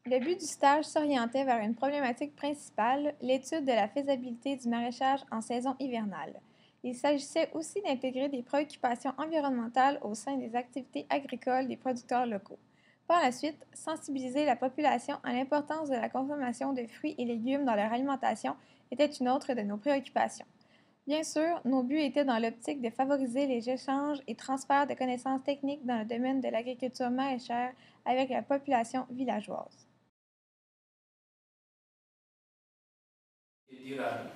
Le but du stage s'orientait vers une problématique principale, l'étude de la faisabilité du maraîchage en saison hivernale. Il s'agissait aussi d'intégrer des préoccupations environnementales au sein des activités agricoles des producteurs locaux. Par la suite, sensibiliser la population à l'importance de la consommation de fruits et légumes dans leur alimentation était une autre de nos préoccupations. Bien sûr, nos buts étaient dans l'optique de favoriser les échanges et transferts de connaissances techniques dans le domaine de l'agriculture maraîchère avec la population villageoise. Durable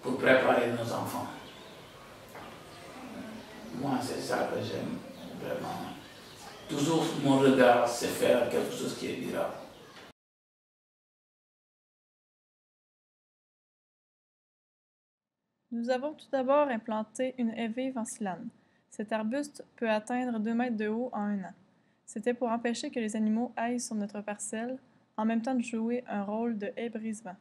pour préparer nos enfants. Moi, c'est ça que j'aime vraiment. Toujours mon regard, c'est faire quelque chose qui est durable. Nous avons tout d'abord implanté une haie vive en silane. Cet arbuste peut atteindre 2 mètres de haut en un an. C'était pour empêcher que les animaux aillent sur notre parcelle, en même temps de jouer un rôle de haie brise-vent.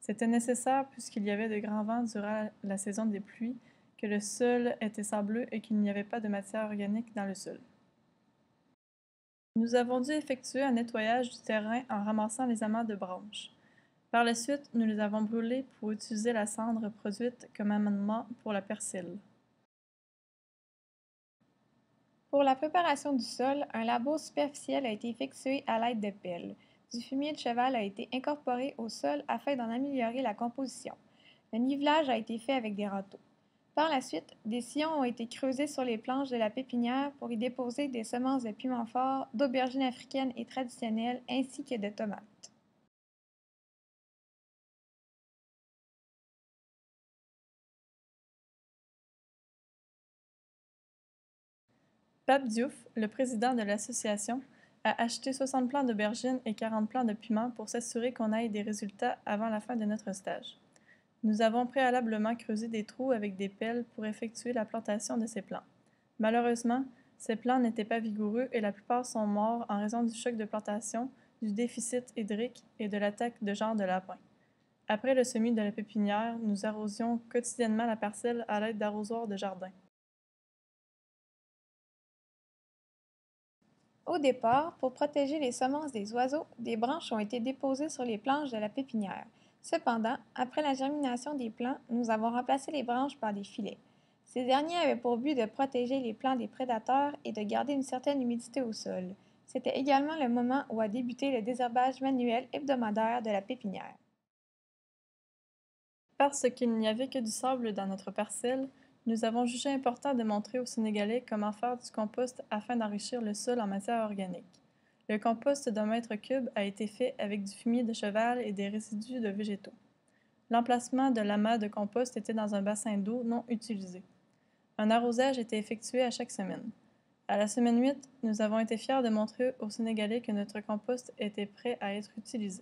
C'était nécessaire puisqu'il y avait de grands vents durant la saison des pluies, que le sol était sableux et qu'il n'y avait pas de matière organique dans le sol. Nous avons dû effectuer un nettoyage du terrain en ramassant les amas de branches. Par la suite, nous les avons brûlés pour utiliser la cendre produite comme amendement pour la percile. Pour la préparation du sol, un labour superficiel a été effectué à l'aide de pelles. Du fumier de cheval a été incorporé au sol afin d'en améliorer la composition. Le nivelage a été fait avec des râteaux. Par la suite, des sillons ont été creusés sur les planches de la pépinière pour y déposer des semences de piment fort, d'aubergines africaines et traditionnelles ainsi que de tomates. Pape Diouf, le président de l'association, a acheté 60 plants d'aubergines et 40 plants de piments pour s'assurer qu'on ait des résultats avant la fin de notre stage. Nous avons préalablement creusé des trous avec des pelles pour effectuer la plantation de ces plants. Malheureusement, ces plants n'étaient pas vigoureux et la plupart sont morts en raison du choc de plantation, du déficit hydrique et de l'attaque de genre de lapins. Après le semis de la pépinière, nous arrosions quotidiennement la parcelle à l'aide d'arrosoirs de jardin. Au départ, pour protéger les semences des oiseaux, des branches ont été déposées sur les planches de la pépinière. Cependant, après la germination des plants, nous avons remplacé les branches par des filets. Ces derniers avaient pour but de protéger les plants des prédateurs et de garder une certaine humidité au sol. C'était également le moment où a débuté le désherbage manuel hebdomadaire de la pépinière. Parce qu'il n'y avait que du sable dans notre parcelle, nous avons jugé important de montrer aux Sénégalais comment faire du compost afin d'enrichir le sol en matière organique. Le compost d'un mètre cube a été fait avec du fumier de cheval et des résidus de végétaux. L'emplacement de l'amas de compost était dans un bassin d'eau non utilisé. Un arrosage était effectué à chaque semaine. À la semaine 8, nous avons été fiers de montrer aux Sénégalais que notre compost était prêt à être utilisé.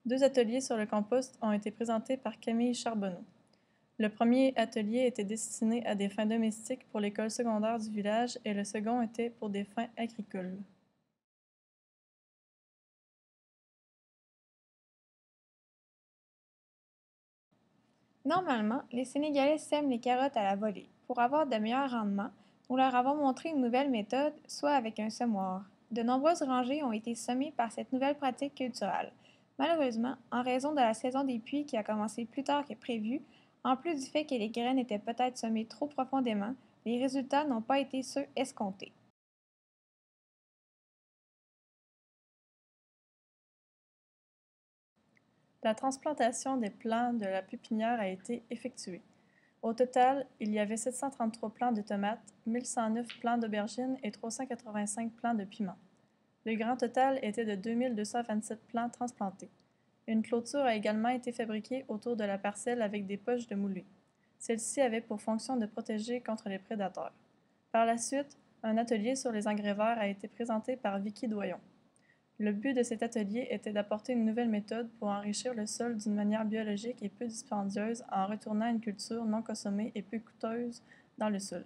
Deux ateliers sur le compost ont été présentés par Camille Charbonneau. Le premier atelier était destiné à des fins domestiques pour l'école secondaire du village et le second était pour des fins agricoles. Normalement, les Sénégalais sèment les carottes à la volée. Pour avoir de meilleurs rendements, nous leur avons montré une nouvelle méthode, soit avec un semoir. De nombreuses rangées ont été semées par cette nouvelle pratique culturelle. Malheureusement, en raison de la saison des pluies qui a commencé plus tard que prévu, en plus du fait que les graines étaient peut-être semées trop profondément, les résultats n'ont pas été ceux escomptés. La transplantation des plants de la pépinière a été effectuée. Au total, il y avait 733 plants de tomates, 1109 plants d'aubergines et 385 plants de piments. Le grand total était de 2227 plants transplantés. Une clôture a également été fabriquée autour de la parcelle avec des poches de moulée. Celle-ci avait pour fonction de protéger contre les prédateurs. Par la suite, un atelier sur les engrais verts a été présenté par Vicky Doyon. Le but de cet atelier était d'apporter une nouvelle méthode pour enrichir le sol d'une manière biologique et peu dispendieuse en retournant une culture non consommée et peu coûteuse dans le sol.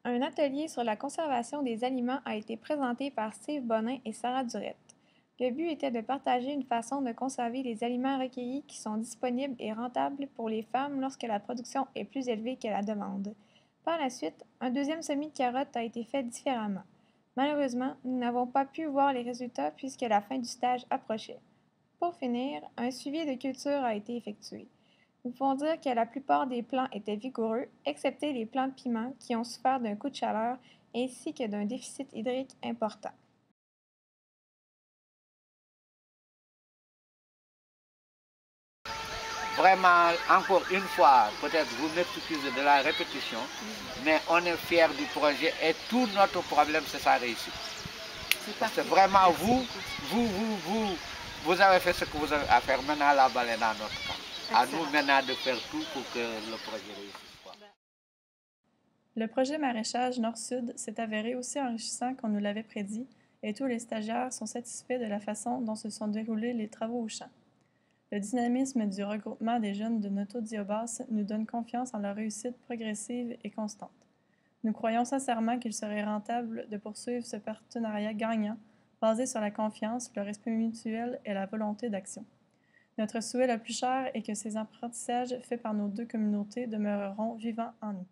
Un atelier sur la conservation des aliments a été présenté par Steve Bonin et Sarah Durette. Le but était de partager une façon de conserver les aliments recueillis qui sont disponibles et rentables pour les femmes lorsque la production est plus élevée que la demande. Par la suite, un deuxième semis de carottes a été fait différemment. Malheureusement, nous n'avons pas pu voir les résultats puisque la fin du stage approchait. Pour finir, un suivi de culture a été effectué. Nous pouvons dire que la plupart des plants étaient vigoureux, excepté les plants de piment qui ont souffert d'un coup de chaleur ainsi que d'un déficit hydrique important. Vraiment, encore une fois, peut-être vous m'excusez de la répétition, mais on est fiers du projet et tout notre problème, c'est sa réussite. Parce que vraiment, vous avez fait ce que vous avez à faire. Maintenant, la balle est dans notre camp. À nous maintenant de faire tout pour que le projet réussisse. Le projet maraîchage Nord-Sud s'est avéré aussi enrichissant qu'on nous l'avait prédit et tous les stagiaires sont satisfaits de la façon dont se sont déroulés les travaux au champ. Le dynamisme du regroupement des jeunes de Noto-Diobasse nous donne confiance en leur réussite progressive et constante. Nous croyons sincèrement qu'il serait rentable de poursuivre ce partenariat gagnant basé sur la confiance, le respect mutuel et la volonté d'action. Notre souhait le plus cher est que ces apprentissages faits par nos deux communautés demeureront vivants en nous.